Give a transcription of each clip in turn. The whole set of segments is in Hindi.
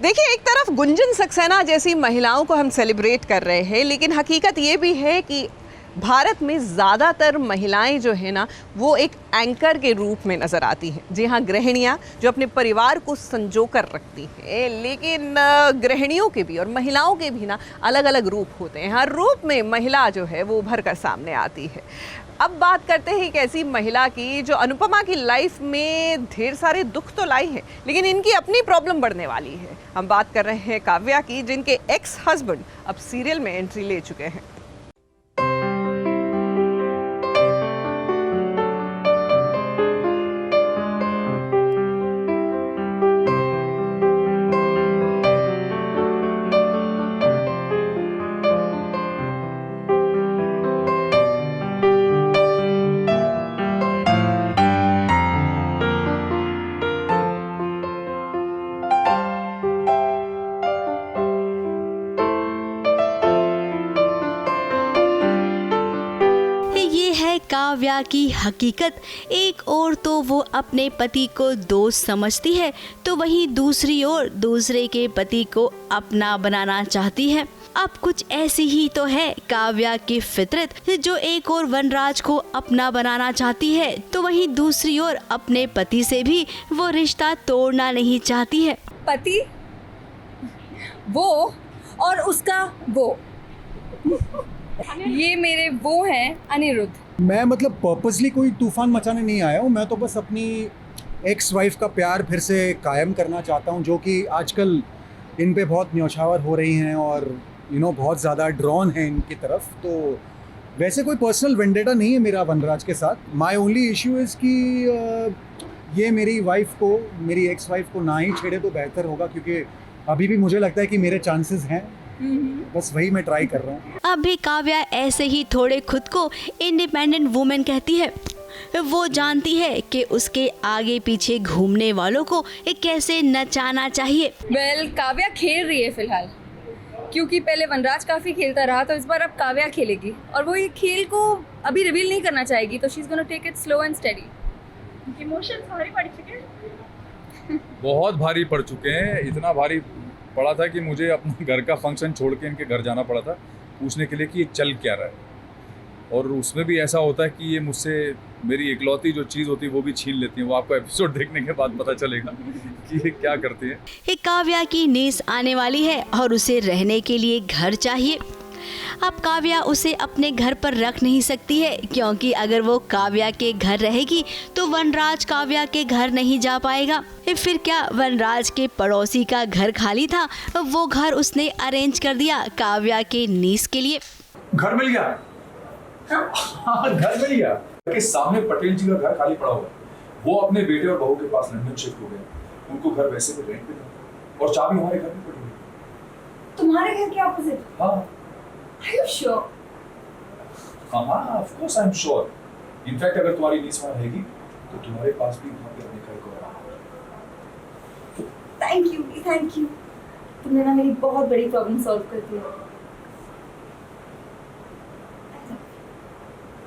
देखिए, एक तरफ गुंजन सक्सेना जैसी महिलाओं को हम सेलिब्रेट कर रहे हैं, लेकिन हकीकत ये भी है कि भारत में ज़्यादातर महिलाएं जो है ना, वो एक एंकर के रूप में नज़र आती हैं। जी हाँ, गृहिणियाँ जो अपने परिवार को संजो कर रखती हैं। लेकिन गृहिणियों के भी और महिलाओं के भी ना अलग अलग रूप होते हैं। हर रूप में महिला जो है वो उभर कर सामने आती है। अब बात करते हैं एक ऐसी महिला की जो अनुपमा की लाइफ में ढेर सारे दुख तो लाई है, लेकिन इनकी अपनी प्रॉब्लम बढ़ने वाली है। हम बात कर रहे हैं काव्या की, जिनके एक्स हस्बैंड अब सीरियल में एंट्री ले चुके हैं। काव्या की हकीकत। एक और तो वो अपने पति को दोस्त समझती है, तो वहीं दूसरी ओर दूसरे के पति को अपना बनाना चाहती है। अब कुछ ऐसी ही तो है काव्या की फितरत, जो एक और वनराज को अपना बनाना चाहती है, तो वहीं दूसरी ओर अपने पति से भी वो रिश्ता तोड़ना नहीं चाहती है। पति वो और उसका वो, ये मेरे वो हैं अनिरुद्ध। मैं मतलब पर्पसली कोई तूफान मचाने नहीं आया हूँ। मैं तो बस अपनी एक्स वाइफ का प्यार फिर से कायम करना चाहता हूँ, जो कि आजकल इन पे बहुत न्यौछावर हो रही हैं और बहुत ज़्यादा ड्रॉन है इनकी तरफ। तो वैसे कोई पर्सनल वेंडेटा नहीं है मेरा वनराज के साथ। माय ओनली इशू इज़ कि ये मेरी वाइफ को, मेरी एक्स वाइफ को ना ही छेड़े तो बेहतर होगा, क्योंकि अभी भी मुझे लगता है कि मेरे चांसेस हैं। बस वही मैं ट्राई कर रहा हूँ। अब भी काव्या ऐसे ही थोड़े खुद को इंडिपेंडेंट वुमेन कहती है। वो जानती है कि उसके आगे पीछे घूमने वालों को कैसे नचाना चाहिए। काव्या खेल रही है फिलहाल, क्योंकि पहले वनराज काफी खेलता रहा, तो इस बार अब काव्या खेलेगी और वो ये खेल को अभी रिवील नहीं करना चाहेगी। तो she is gonna take it slow and steady. Emotions भारी पड़ चुके हैं, बहुत भारी पड़ चुके हैं। इतना भारी पड़ा था कि मुझे अपने घर का फंक्शन छोड़ के इनके घर जाना पड़ा था पूछने के लिए कि ये चल क्या रहा है। और उसमें भी ऐसा होता है कि ये मुझसे मेरी इकलौती जो चीज़ होती है वो भी छीन लेती है। वो आपको एपिसोड देखने के बाद पता चलेगा कि ये क्या करती है। काव्या की नीस आने वाली है और उसे रहने के लिए घर चाहिए। अब काव्या उसे अपने घर पर रख नहीं सकती है, क्योंकि अगर वो काव्या के घर रहेगी तो वनराज काव्या के घर नहीं जा पाएगा। फिर क्या, वनराज के पड़ोसी का घर खाली था, वो घर उसने अरेंज कर दिया काव्या के नीस के लिए। घर मिल गया। हाँ, घर मिल गया के सामने पटेल जी का घर खाली पड़ा हुआ है। वो अपने बेटे और बहू के पास लंदन शिफ्ट हो गए। उनको घर वैसे भी रेंट पे था और चाबी हमारे घर में पड़ी हुई। तुम्हारे घर के ऑपोजिट? हाँ। Are you sure? हाँ, of course I'm sure. In fact, अगर तुम्हारी नीस वहाँ रहेगी तो तुम्हारे पास भी वहाँ पे अपने घर को आना। Thank you. तुमने ना मेरी बहुत बड़ी प्रॉब्लम सॉल्व कर दी।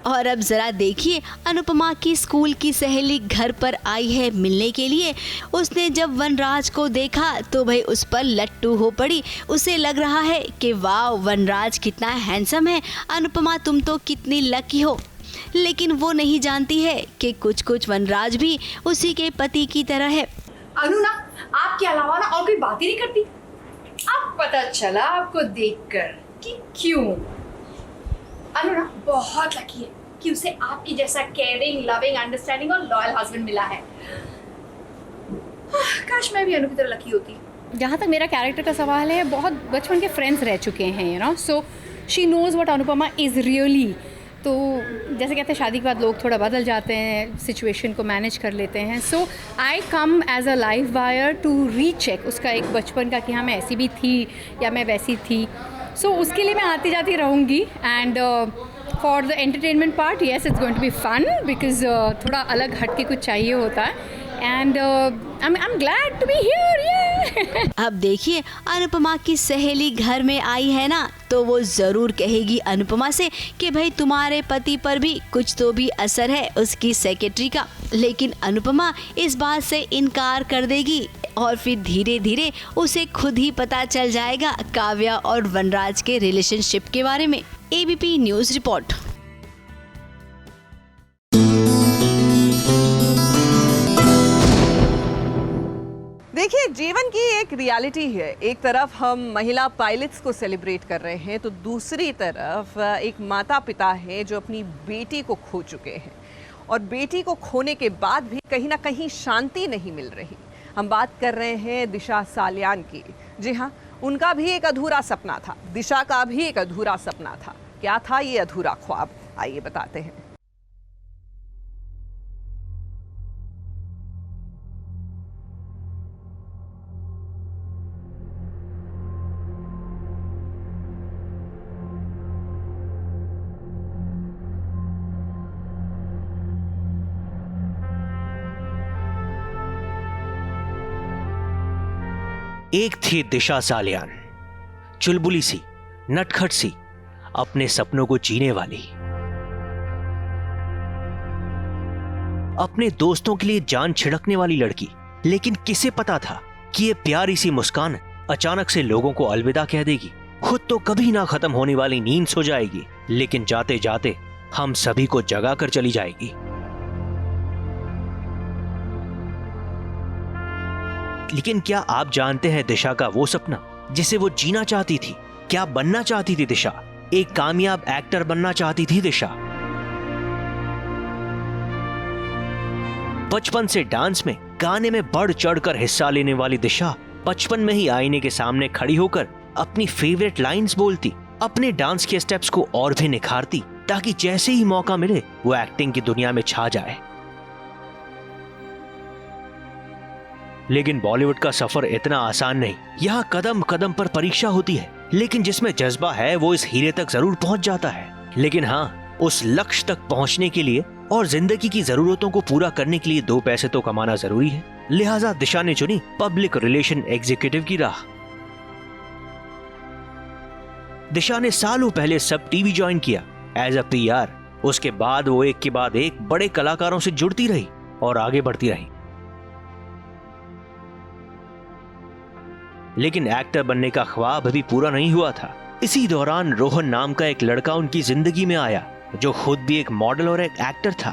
और अब जरा देखिए, अनुपमा की स्कूल की सहेली घर पर आई है मिलने के लिए। उसने जब वनराज को देखा तो भाई उस पर लट्टू हो पड़ी। उसे लग रहा है कि वाह, वनराज कितना हैंडसम है, अनुपमा तुम तो कितनी लकी हो। लेकिन वो नहीं जानती है कि कुछ कुछ वनराज भी उसी के पति की तरह है। अनु ना, आपके अलावा ना और कोई बात ही नहीं करती। अब पता चला आपको देखकर कि क्यों। अनु ना बहुत लकी है कि उसे आपकी जैसा केयरिंग, लविंग, अंडरस्टैंडिंग और लॉयल हस्बैंड मिला है। काश मैं भी अनु की तरह लकी होती। जहाँ तक मेरा कैरेक्टर का सवाल है, बहुत बचपन के फ्रेंड्स रह चुके हैं, so she knows what Anupama is really. तो जैसे कहते हैं, शादी के बाद लोग थोड़ा बदल जाते हैं, सिचुएशन को मैनेज कर लेते हैं। So I come as a life wire to recheck उसका एक बचपन का कि हाँ मैं ऐसी भी थी या मैं वैसी थी। सो उसके लिए मैं आती जाती रहूँगी। And for the entertainment part, yes it's going to be fun, because थोड़ा अलग हट के कुछ चाहिए होता है। And I am glad to be here. अब देखिए, अनुपमा की सहेली घर में आई है ना, तो वो ज़रूर कहेगी अनुपमा से कि भाई तुम्हारे पति पर भी कुछ तो भी असर है उसकी सेक्रेटरी का। लेकिन अनुपमा इस बात से इनकार कर देगी और फिर धीरे धीरे उसे खुद ही पता चल जाएगा काव्या और वनराज के रिलेशनशिप के बारे में। ABP news report. देखिए, जीवन की एक रियलिटी है। एक तरफ हम महिला पायलट्स को सेलिब्रेट कर रहे हैं तो दूसरी तरफ एक माता पिता है जो अपनी बेटी को खो चुके हैं और बेटी को खोने के बाद भी कहीं ना कहीं शांति नहीं मिल रही। हम बात कर रहे हैं दिशा सालियान की। जी हाँ, उनका भी एक अधूरा सपना था, दिशा का भी एक अधूरा सपना था। क्या था ये अधूरा ख्वाब, आइए बताते हैं। एक थी दिशा सालियान, चुलबुली सी, नटखट सी, अपने सपनों को जीने वाली, अपने दोस्तों के लिए जान छिड़कने वाली लड़की। लेकिन किसे पता था कि ये प्यारी सी मुस्कान अचानक से लोगों को अलविदा कह देगी। खुद तो कभी ना खत्म होने वाली नींद सो जाएगी, लेकिन जाते जाते हम सभी को जगा कर चली जाएगी। लेकिन क्या आप जानते हैं दिशा का वो सपना जिसे वो जीना चाहती थी? क्या बनना चाहती थी दिशा? एक कामयाब एक्टर बनना चाहती थी दिशा। बचपन से डांस में, गाने में बढ़ चढ़कर हिस्सा लेने वाली दिशा बचपन में ही आईने के सामने खड़ी होकर अपनी फेवरेट लाइंस बोलती, अपने डांस के स्टेप्स को और भी निखारती ताकि जैसे ही मौका मिले वो एक्टिंग की दुनिया में छा जाए। लेकिन बॉलीवुड का सफर इतना आसान नहीं। यहाँ कदम कदम पर परीक्षा होती है, लेकिन जिसमें जज्बा है वो इस हीरे तक जरूर पहुंच जाता है। लेकिन हाँ, उस लक्ष्य तक पहुंचने के लिए और जिंदगी की जरूरतों को पूरा करने के लिए 2 पैसे तो कमाना जरूरी है। लिहाजा दिशा ने चुनी पब्लिक रिलेशन एग्जीक्यूटिव की राह। दिशा ने सालों पहले सब टीवी ज्वाइन किया एज अ PR। उसके बाद वो एक के बाद एक बड़े कलाकारों से जुड़ती रही और आगे बढ़ती रही। लेकिन एक्टर बनने का ख्वाब अभी पूरा नहीं हुआ था। इसी दौरान रोहन नाम का एक लड़का उनकी जिंदगी में आया जो खुद भी एक मॉडल और एक एक्टर था।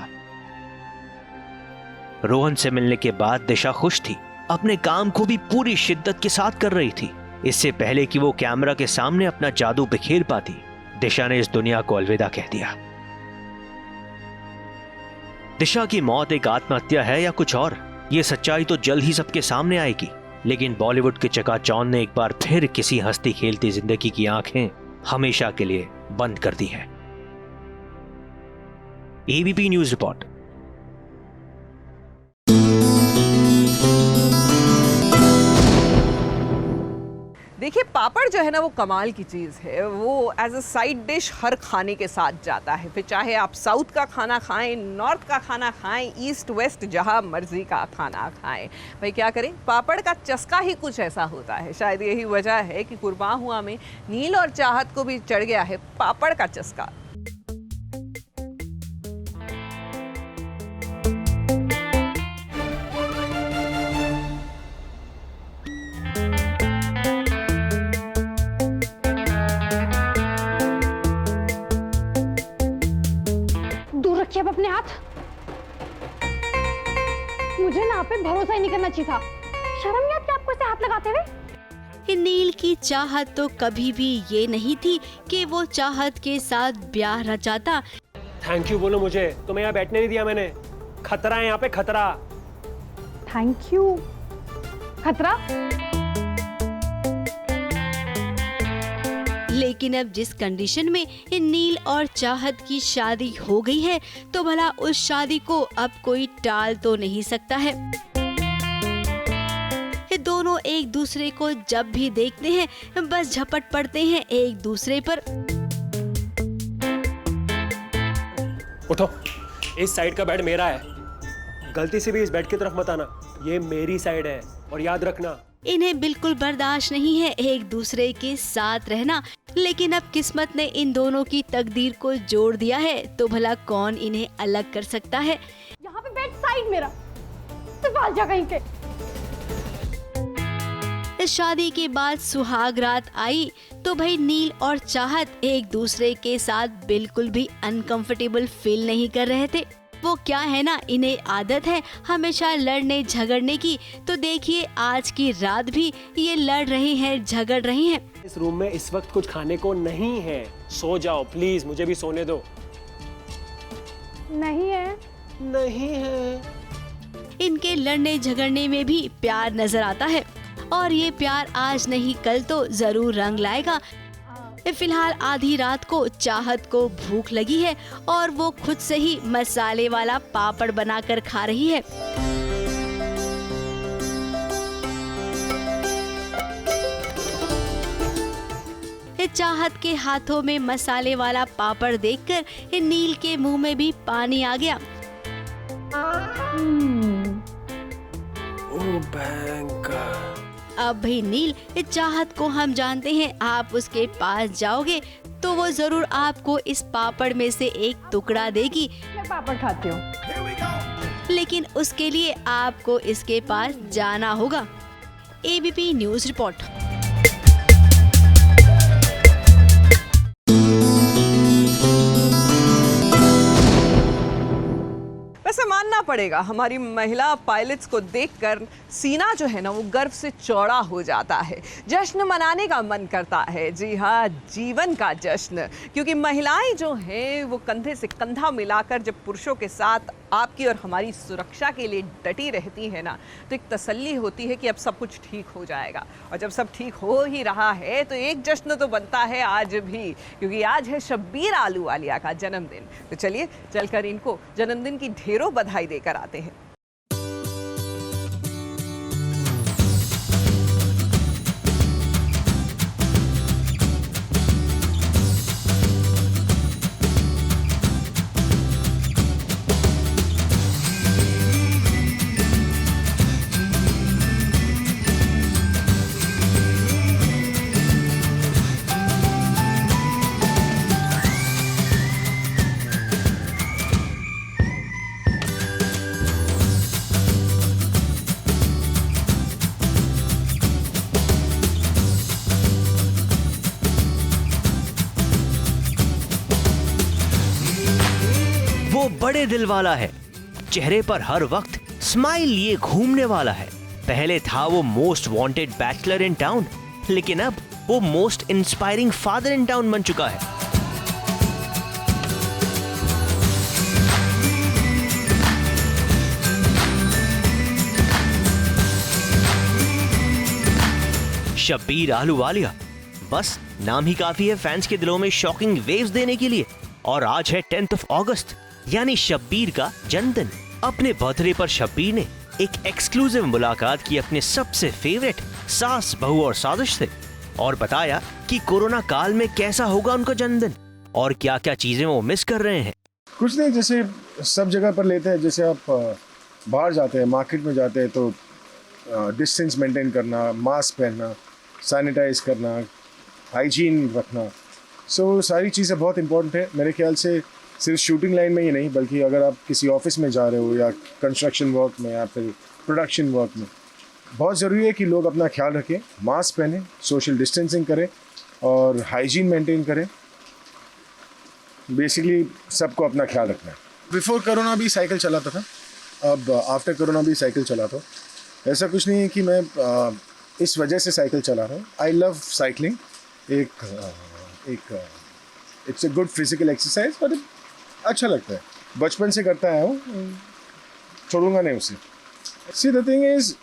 रोहन से मिलने के बाद दिशा खुश थी, अपने काम को भी पूरी शिद्दत के साथ कर रही थी। इससे पहले कि वो कैमरा के सामने अपना जादू बिखेर पाती, दिशा ने इस दुनिया को अलविदा कह दिया। दिशा की मौत एक आत्महत्या है या कुछ और, ये सच्चाई तो जल्द ही सबके सामने आएगी। लेकिन बॉलीवुड के चकाचौंध ने एक बार फिर किसी हंसती खेलती जिंदगी की आंखें हमेशा के लिए बंद कर दी हैं। ABP news report. देखिए, पापड़ जो है ना वो कमाल की चीज़ है। वो एज अ साइड डिश हर खाने के साथ जाता है। फिर चाहे आप साउथ का खाना खाएं, नॉर्थ का खाना खाएं, ईस्ट वेस्ट जहां मर्जी का खाना खाएं। भाई क्या करें, पापड़ का चस्का ही कुछ ऐसा होता है। शायद यही वजह है कि कुर्बान हुआ में नील और चाहत को भी चढ़ गया है पापड़ का चस्का। अब अपने हाथ, मुझे ना आप पे भरोसा ही नहीं करना चाहिए था। शर्म नहीं आती आपको इसे हाथ लगाते हुए? नील की चाहत तो कभी भी ये नहीं थी कि वो चाहत के साथ ब्याह रचाता। थैंक यू बोलो मुझे, तुम्हें यहाँ बैठने नहीं दिया मैंने। खतरा है यहाँ पे, खतरा। Thank you. खतरा? लेकिन अब जिस कंडीशन में नील और चाहत की शादी हो गई है तो भला उस शादी को अब कोई टाल तो नहीं सकता है। दोनों एक दूसरे को जब भी देखते हैं बस झपट पड़ते हैं एक दूसरे पर। उठो, इस साइड का बेड मेरा है, गलती से भी इस बेड की तरफ मत आना। ये मेरी साइड है और याद रखना। इन्हें बिल्कुल बर्दाश्त नहीं है एक दूसरे के साथ रहना, लेकिन अब किस्मत ने इन दोनों की तकदीर को जोड़ दिया है तो भला कौन इन्हें अलग कर सकता है। यहाँ पे गेट साइड मेरा, सिर्फ आ जा कहीं के। इस शादी के बाद सुहाग रात आई तो भाई नील और चाहत एक दूसरे के साथ बिल्कुल भी अनकंफर्टेबल फील नहीं कर रहे थे। वो क्या है ना, इन्हें आदत है हमेशा लड़ने झगड़ने की, तो देखिए आज की रात भी ये लड़ रहे हैं, झगड़ रहे हैं। इस रूम में इस वक्त कुछ खाने को नहीं है, सो जाओ प्लीज, मुझे भी सोने दो। नहीं है, नहीं है। इनके लड़ने झगड़ने में भी प्यार नजर आता है और ये प्यार आज नहीं कल तो जरूर रंग लाएगा। फिलहाल आधी रात को चाहत को भूख लगी है और वो खुद से ही मसाले वाला पापड़ बनाकर खा रही है। चाहत के हाथों में मसाले वाला पापड़ देखकर नील के मुंह में भी पानी आ गया। ओ भयंकर। अब भाई नील, चाहत को हम जानते हैं आप उसके पास जाओगे तो वो जरूर आपको इस पापड़ में से एक टुकड़ा देगी। मैं पापड़ खाती हूँ। लेकिन उसके लिए आपको इसके पास जाना होगा। ABP news report. वैसे मानना पड़ेगा, हमारी महिला पायलट्स को देखकर सीना जो है ना वो गर्व से चौड़ा हो जाता है। जश्न मनाने का मन करता है। जी हाँ, जीवन का जश्न, क्योंकि महिलाएं जो हैं वो कंधे से कंधा मिलाकर जब पुरुषों के साथ आपकी और हमारी सुरक्षा के लिए डटी रहती है ना, तो एक तसल्ली होती है कि अब सब कुछ ठीक हो जाएगा। और जब सब ठीक हो ही रहा है तो एक जश्न तो बनता है आज भी, क्योंकि आज है शब्बीर आलूवालिया का जन्मदिन। तो चलिए चलकर इनको जन्मदिन की ढेरों बधाई देकर आते हैं। वो बड़े दिल वाला है, चेहरे पर हर वक्त स्माइल लिए घूमने वाला है। पहले था वो most wanted bachelor in town, लेकिन अब वो most inspiring father in town बन चुका है। शब्बीर आलूवालिया, बस नाम ही काफी है फैंस के दिलों में शॉकिंग वेव्स देने के लिए। और आज है 10 अगस्त, यानी शब्बीर का जन्मदिन। अपने बर्थडे पर शब्बीर ने एक एक्सक्लूसिव मुलाकात की अपने सबसे फेवरेट सास, बहू और साजिश से, और बताया कि कोरोना काल में कैसा होगा उनका जन्मदिन और क्या क्या चीजें वो मिस कर रहे हैं। कुछ नहीं, जैसे सब जगह पर लेते हैं, जैसे आप बाहर जाते हैं, मार्केट में जाते हैं तो डिस्टेंस मेंटेन करना, मास्क पहनना, सैनिटाइज करना, हाइजीन रखना, सो सारी चीज़ें बहुत इंपॉर्टेंट है। मेरे ख्याल से सिर्फ शूटिंग लाइन में ही नहीं, बल्कि अगर आप किसी ऑफिस में जा रहे हो या कंस्ट्रक्शन वर्क में या फिर प्रोडक्शन वर्क में, बहुत ज़रूरी है कि लोग अपना ख्याल रखें, मास्क पहने, सोशल डिस्टेंसिंग करें और हाइजीन मेंटेन करें। बेसिकली सबको अपना ख्याल रखना है। बिफोर कोरोना भी साइकिल चलाता था, अब आफ्टर कोरोना भी साइकिल चलाता हूँ। ऐसा कुछ नहीं है कि मैं इस वजह से साइकिल चला रहा हूँ। I love cycling. It's a good physical exercise, पर अच्छा लगता है, बचपन से करता आया हूँ, छोड़ूंगा नहीं उसे। See the thing is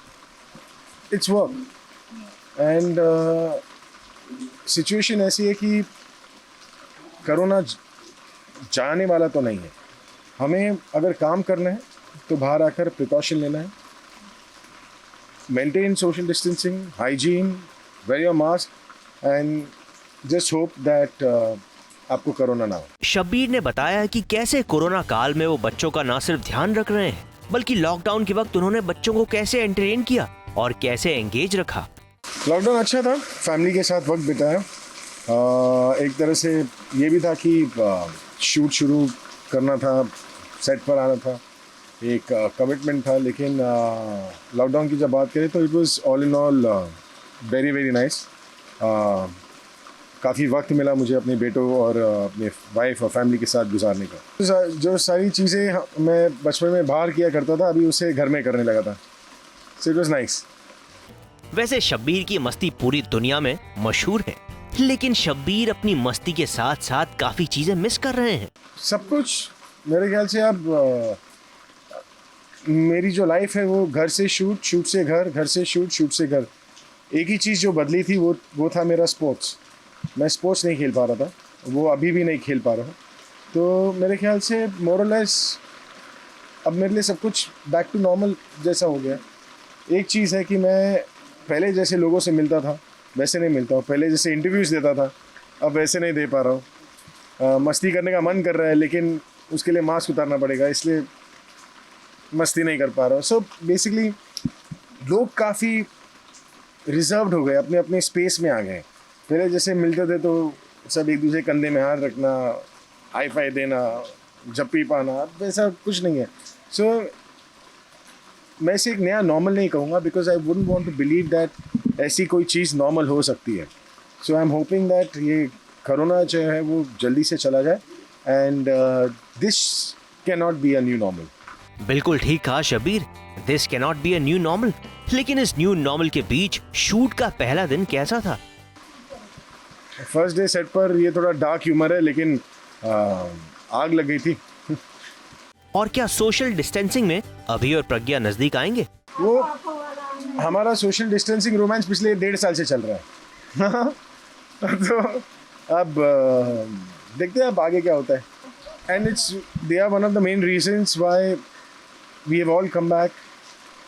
it's work and situation ऐसी है कि कोरोना जाने वाला तो नहीं है। हमें अगर काम करना है तो बाहर आकर प्रिकॉशन लेना है, maintain social distancing, hygiene, wear your mask and just hope that आपको कोरोना ना हो। शब्बीर ने बताया कि कैसे कोरोना काल में वो बच्चों का न सिर्फ ध्यान रख रहे हैं, बल्कि लॉकडाउन के वक्त उन्होंने बच्चों को कैसे एंटरटेन किया और कैसे एंगेज रखा। लॉकडाउन अच्छा था, फैमिली के साथ वक्त बिताया। एक तरह से ये भी था कि शूट शुरू करना था, सेट पर आना था, एक कमिटमेंट था, लेकिन लॉकडाउन की जब बात करें तो it was all in all very very nice. काफ़ी वक्त मिला मुझे अपने बेटों और अपने वाइफ और फैमिली के साथ गुजारने का। जो सारी चीज़ें मैं बचपन में बाहर किया करता था, अभी उसे घर में करने लगा था। So it was nice. वैसे शब्बीर की मस्ती पूरी दुनिया में मशहूर है, लेकिन शब्बीर अपनी मस्ती के साथ साथ काफी चीजें मिस कर रहे हैं। सब कुछ मेरे ख्याल से अब मेरी जो लाइफ है वो घर से शूट, शूट से घर, घर से शूट, शूट से घर। एक ही चीज़ जो बदली थी वो था मेरा स्पोर्ट्स। मैं स्पोर्ट्स नहीं खेल पा रहा था, वो अभी भी नहीं खेल पा रहा हूँ। तो मेरे ख्याल से मोर और लेस अब मेरे लिए सब कुछ बैक टू नॉर्मल जैसा हो गया। एक चीज़ है कि मैं पहले जैसे लोगों से मिलता था वैसे नहीं मिलता हूँ, पहले जैसे इंटरव्यूज़ देता था अब वैसे नहीं दे पा रहा हूँ। मस्ती करने का मन कर रहा है लेकिन उसके लिए मास्क उतारना पड़ेगा, इसलिए मस्ती नहीं कर पा रहा हूँ। सो बेसिकली लोग काफ़ी रिजर्व्ड हो गए, अपने अपने स्पेस में आ गए। पहले जैसे मिलते थे तो सब एक दूसरे कंधे में हाथ रखना, हाई फाई देना, जप्पी पाना, वैसा कुछ नहीं है। सो मैं इसे एक नया नॉर्मल नहीं कहूँगा, because I wouldn't want to believe that ऐसी कोई चीज़ नॉर्मल हो सकती है। So I am hoping that ये कोरोना जो है वो जल्दी से चला जाए and this can not be a new normal. बिल्कुल ठीक कहा Shabbir, this can not be a new normal. लेकिन इस न्यू नॉर्मल के बीच शूट का पहला दिन कैसा था? फर्स्ट डे सेट पर ये थोड़ा डार्क ह्यूमर है, लेकिन आग लग गई थी। और क्या सोशल डिस्टेंसिंग में अभी और प्रज्ञा नजदीक आएंगे? वो हमारा सोशल डिस्टेंसिंग रोमांस पिछले 1.5 साल से चल रहा है। तो अब देखते हैं अब आगे क्या होता है। And they are one of the main reasons why we have all come back,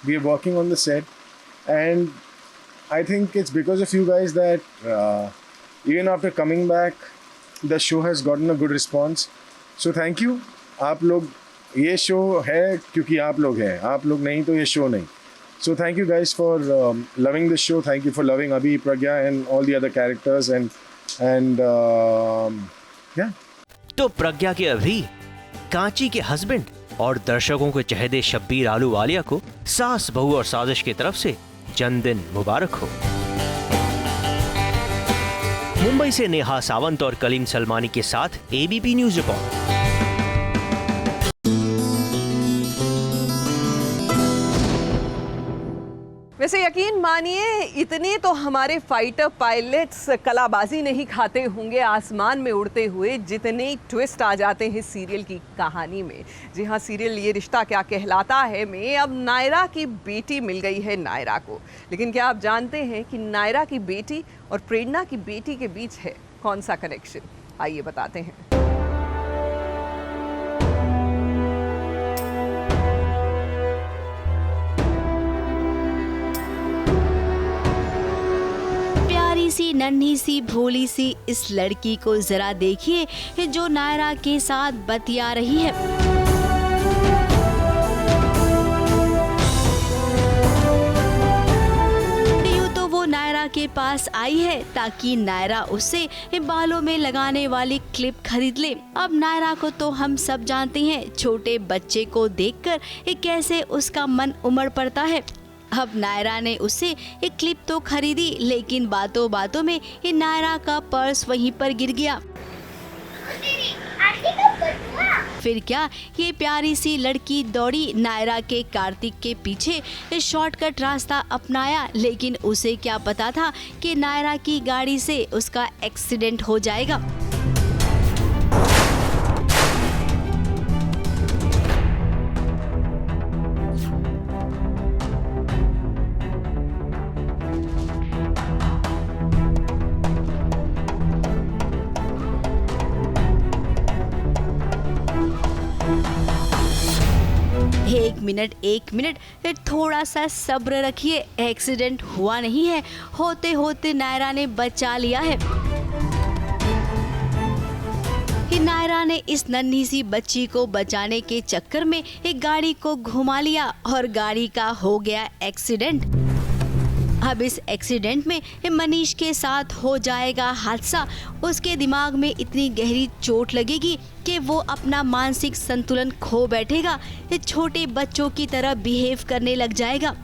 we are working on the set, and I think it's because of you guys that even after coming back the show has gotten a good response, so thank you। आप लोग, ये शो है क्योंकि आप लोग हैं, आप लोग नहीं तो ये शो नहीं। so thank you guys for loving the show, thank you for loving Abhi, Pragya and all the other characters and yeah। तो प्रज्ञा के अभी, कांची के हस्बैंड और दर्शकों के चहेते शब्बीर आलूवालिया को सास बहू और साजिश की तरफ से जन्मदिन मुबारक हो। मुंबई से नेहा सावंत और कलीम सलमानी के साथ एबीपी न्यूज रिपोर्ट। वैसे यकीन मानिए इतने तो हमारे फाइटर पायलट्स कलाबाजी नहीं खाते होंगे आसमान में उड़ते हुए, जितने ट्विस्ट आ जाते हैं सीरियल की कहानी में। जी हाँ, सीरियल ये रिश्ता क्या कहलाता है में अब नायरा की बेटी मिल गई है नायरा को। लेकिन क्या आप जानते हैं कि नायरा की बेटी और प्रेरणा की बेटी के बीच है कौन सा कनेक्शन? आइए बताते हैं। सी नन्ही सी भोली सी इस लड़की को जरा देखिए जो नायरा के साथ बतिया रही है। यूं तो वो नायरा के पास आई है ताकि नायरा उससे बालों में लगाने वाली क्लिप खरीद ले। अब नायरा को तो हम सब जानते हैं, छोटे बच्चे को देखकर कैसे उसका मन उमड़ पड़ता है। अब नायरा ने उससे एक क्लिप तो खरीदी, लेकिन बातों बातों में ये नायरा का पर्स वहीं पर गिर गया। फिर क्या, ये प्यारी सी लड़की दौड़ी नायरा के कार्तिक के पीछे शॉर्टकट रास्ता अपनाया, लेकिन उसे क्या पता था कि नायरा की गाड़ी से उसका एक्सीडेंट हो जाएगा। एक मिनट थोड़ा सा सब्र रखिए, एक्सीडेंट हुआ नहीं है, होते होते नायरा ने बचा लिया है। नायरा ने इस नन्ही सी बच्ची को बचाने के चक्कर में एक गाड़ी को घुमा लिया और गाड़ी का हो गया एक्सीडेंट। तो प्यारी सी नन्ही सी बच्ची को बचाने के चक्कर में एक गाड़ी को घुमा लिया और गाड़ी का हो गया एक्सीडेंट। अब इस एक्सीडेंट में मनीष के साथ हो जाएगा हादसा। उसके दिमाग में इतनी गहरी चोट लगेगी कि वो अपना मानसिक संतुलन खो बैठेगा, छोटे बच्चों की तरह बिहेव करने लग जाएगा।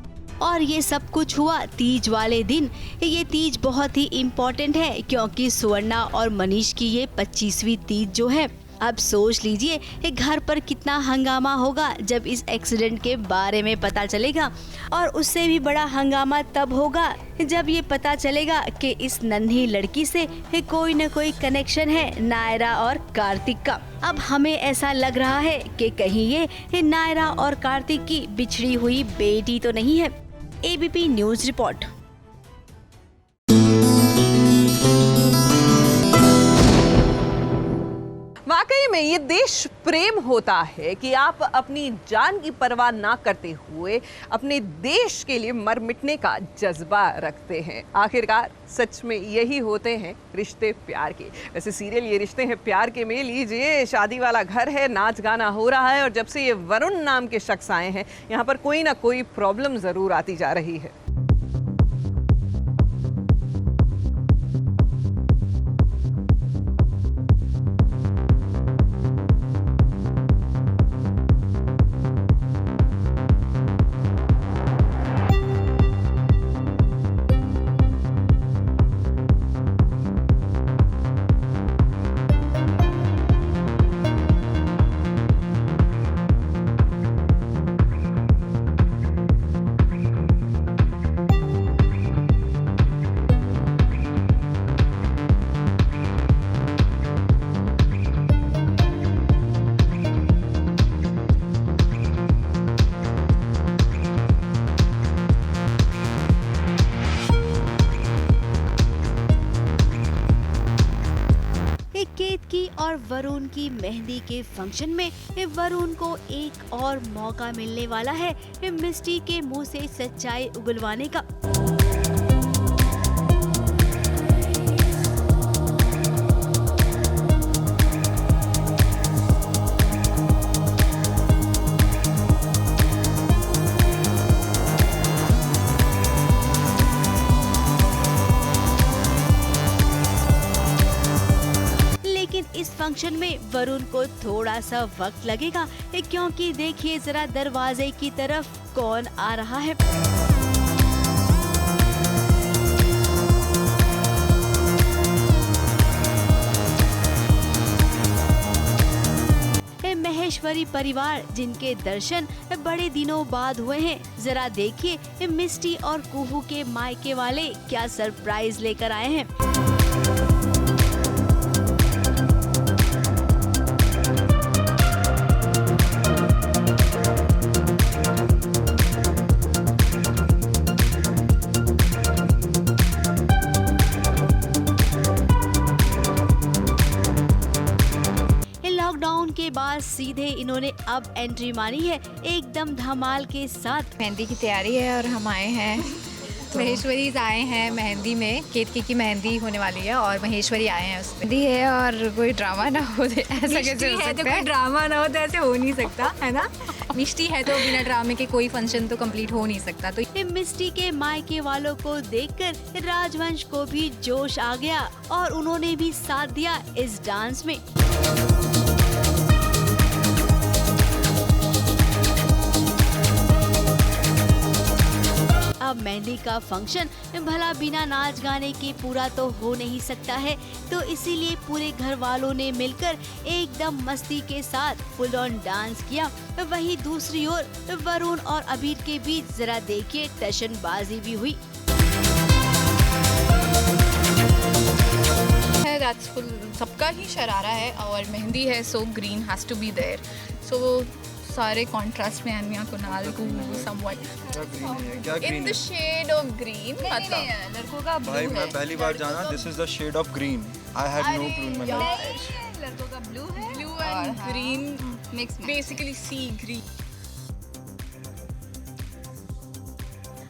और ये सब कुछ हुआ तीज वाले दिन। ये तीज बहुत ही इम्पोर्टेंट है क्योंकि सुवर्णा और मनीष की ये 25वीं तीज जो है। अब सोच लीजिए घर पर कितना हंगामा होगा जब इस एक्सीडेंट के बारे में पता चलेगा। और उससे भी बड़ा हंगामा तब होगा जब ये पता चलेगा कि इस नन्ही लड़की से कोई न कोई कनेक्शन है नायरा और कार्तिक का। अब हमें ऐसा लग रहा है कि कहीं ये नायरा और कार्तिक की बिछड़ी हुई बेटी तो नहीं है। ABP news report. वाकई में ये देश प्रेम होता है कि आप अपनी जान की परवाह ना करते हुए अपने देश के लिए मर मिटने का जज्बा रखते हैं। आखिरकार सच में यही होते हैं रिश्ते प्यार के। वैसे सीरियल ये रिश्ते हैं प्यार के में लीजिए, शादी वाला घर है, नाच गाना हो रहा है और जब से ये वरुण नाम के शख्स आए हैं यहाँ पर कोई ना कोई प्रॉब्लम जरूर आती जा रही है। केतकी और वरुण की मेहंदी के फंक्शन में वरुण को एक और मौका मिलने वाला है मिस्टी के मुंह से सच्चाई उगलवाने का। इस फंक्शन में वरुण को थोड़ा सा वक्त लगेगा क्योंकि देखिए जरा दरवाजे की तरफ कौन आ रहा है। महेश्वरी परिवार जिनके दर्शन बड़े दिनों बाद हुए हैं। जरा देखिए मिस्टी और कुहू के मायके वाले क्या सरप्राइज लेकर आए हैं। लॉकडाउन के बाद सीधे इन्होंने अब एंट्री मारी है एकदम धमाल के साथ। मेहंदी की तैयारी है और हम आए हैं महेश्वरी आए हैं मेहंदी में। केतकी की मेहंदी होने वाली है और महेश्वरी आए हैं उसमें। मेहंदी है और कोई ड्रामा ना हो ऐसा कैसे हो सकता है? तो कोई ड्रामा ना हो तो ऐसे हो नहीं सकता है ना। मिष्टी है तो बिना ड्रामे के कोई फंक्शन तो कंप्लीट हो नहीं सकता। तो मिष्टी के मायके वालों को देखकर राजवंश को भी जोश आ गया और उन्होंने भी साथ दिया इस डांस में। अब मेहंदी का फंक्शन भला बिना नाच गाने के पूरा तो हो नहीं सकता है, तो इसीलिए पूरे घर वालों ने मिलकर एकदम मस्ती के साथ फुल ऑन डांस किया। वहीं दूसरी ओर वरुण और अबीर के बीच जरा देखिए टशनबाजी भी हुई। सबका ही शरारा है और मेहंदी है, so green has to be there. So सारे कॉन्ट्रास्ट में अनमिया कुनाल को somewhat in the shade of green. मतलब लड़कों का भाई मैं पहली बार जाना, this is the shade of green. I had no clue. लड़कों का ब्लू है, blue and green mix, basically sea green.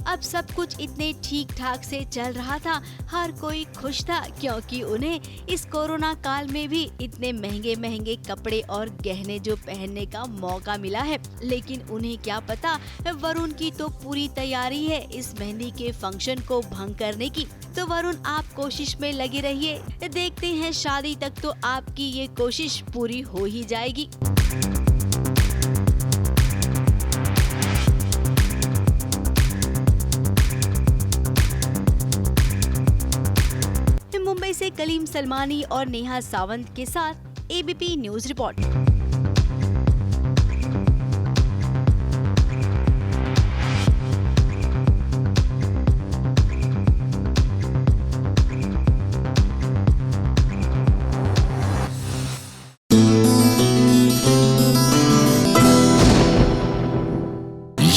अब सब कुछ इतने ठीक ठाक से चल रहा था, हर कोई खुश था क्योंकि उन्हें इस कोरोना काल में भी इतने महंगे महंगे कपड़े और गहने जो पहनने का मौका मिला है। लेकिन उन्हें क्या पता, वरुण की तो पूरी तैयारी है इस मेहंदी के फंक्शन को भंग करने की। तो वरुण, आप कोशिश में लगे रहिए, देखते हैं शादी तक तो आपकी ये कोशिश पूरी हो ही जाएगी। मुंबई से कलीम सलमानी और नेहा सावंत के साथ एबीपी न्यूज रिपोर्ट।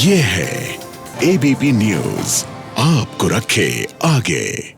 ये है एबीपी न्यूज, आपको रखे आगे।